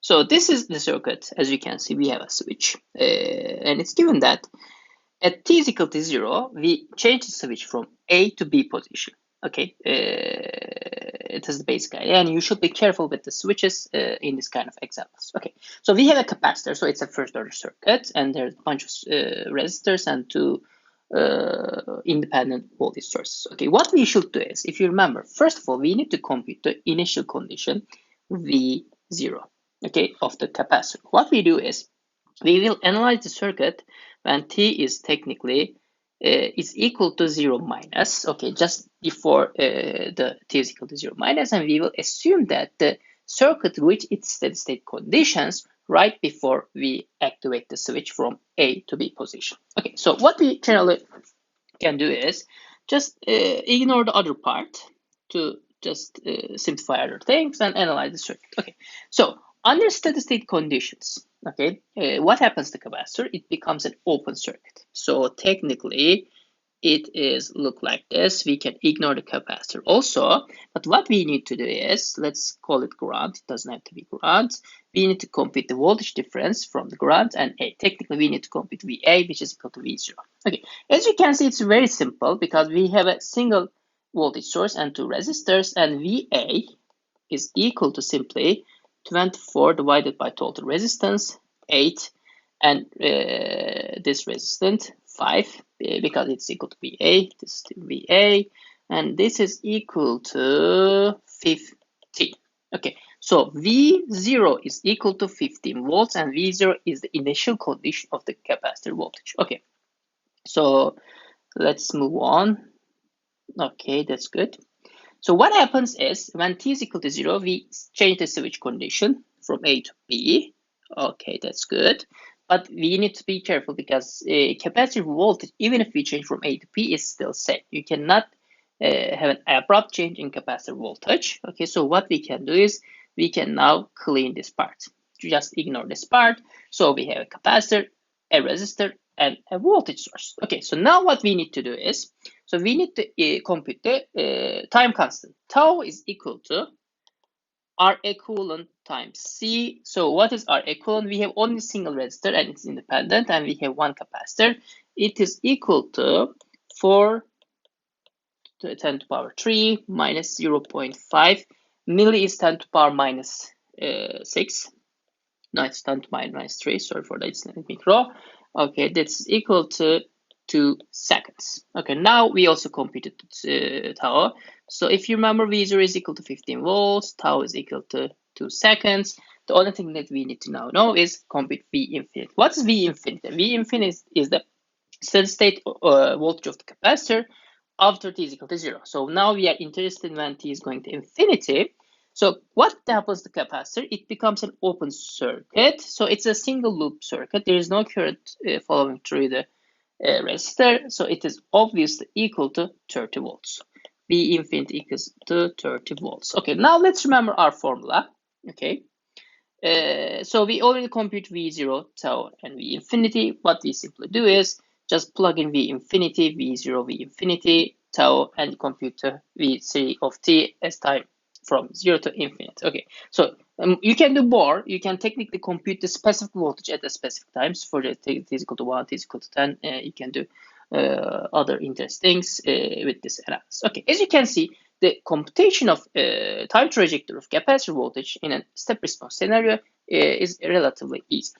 So this is the circuit. As you can see, we have a switch, and it's given that at t is equal to 0, we change the switch from A to B position. Okay, it is the basic idea, and you should be careful with the switches in this kind of examples. Okay, so we have a capacitor, so it's a first order circuit, and there's a bunch of resistors and two independent voltage sources. Okay, what we should do is, if you remember, first of all, we need to compute the initial condition V0, okay, of the capacitor. What we do is, we will analyze the circuit when t is technically is equal to 0 minus, okay, just before the t is equal to 0 minus, and we will assume that the circuit reached its steady state conditions right before we activate the switch from A to B position. Okay, so what we generally can do is just ignore the other part to just simplify other things and analyze the circuit. Okay, so under steady state conditions, okay, what happens to the capacitor? It becomes an open circuit. So technically, it is look like this. We can ignore the capacitor also, but what we need to do is, let's call it ground. It doesn't have to be ground. We need to compute the voltage difference from the ground and A. Technically, we need to compute VA, which is equal to V0. Okay, as you can see, it's very simple because we have a single voltage source and two resistors, and VA is equal to simply 24 divided by total resistance, 8, and this resistance, 5, because it's equal to VA, this is VA, and this is equal to 15. Okay, so V0 is equal to 15 volts, and V0 is the initial condition of the capacitor voltage. Okay, so let's move on. Okay, that's good. So what happens is, when t is equal to 0, we change the switch condition from A to B. Okay, that's good. But we need to be careful because capacitor voltage, even if we change from A to B, is still same. You cannot have an abrupt change in capacitor voltage. Okay, so what we can do is, we can now clean this part. Just ignore this part. So we have a capacitor, a resistor, and a voltage source. Okay, so now what we need to do is, so we need to compute the time constant. Tau is equal to R equivalent times C. So what is R equivalent? We have only single resistor and it's independent, and we have one capacitor. It is equal to 4 to 10 to the power 3 minus 0.5. Milli is 10 to the power minus 6. No, it's 10 to the minus 3. Sorry for that, it's not micro. Okay, that's equal to 2 seconds. Okay, now we also computed tau. So if you remember, V0 is equal to 15 volts, tau is equal to 2 seconds. The only thing that we need to now know is compute V infinity. What is V infinity? V infinity is the steady state voltage of the capacitor after t is equal to 0. So now we are interested when t is going to infinity. So what happens to the capacitor? It becomes an open circuit. So it's a single loop circuit. There is no current following through the resistor. So it is obviously equal to 30 volts. V infinity equals to 30 volts. Okay, now let's remember our formula. Okay, so we already compute V0, tau, and V infinity. What we simply do is just plug in V infinity, V0, V infinity, tau, and compute V3 of t as time from 0 to infinite. Okay, so you can do more. You can technically compute the specific voltage at the specific times. For the t is equal to 1, t is equal to 10. You can do other interesting things with this analysis. Okay, as you can see, the computation of time trajectory of capacitor voltage in a step response scenario is relatively easy.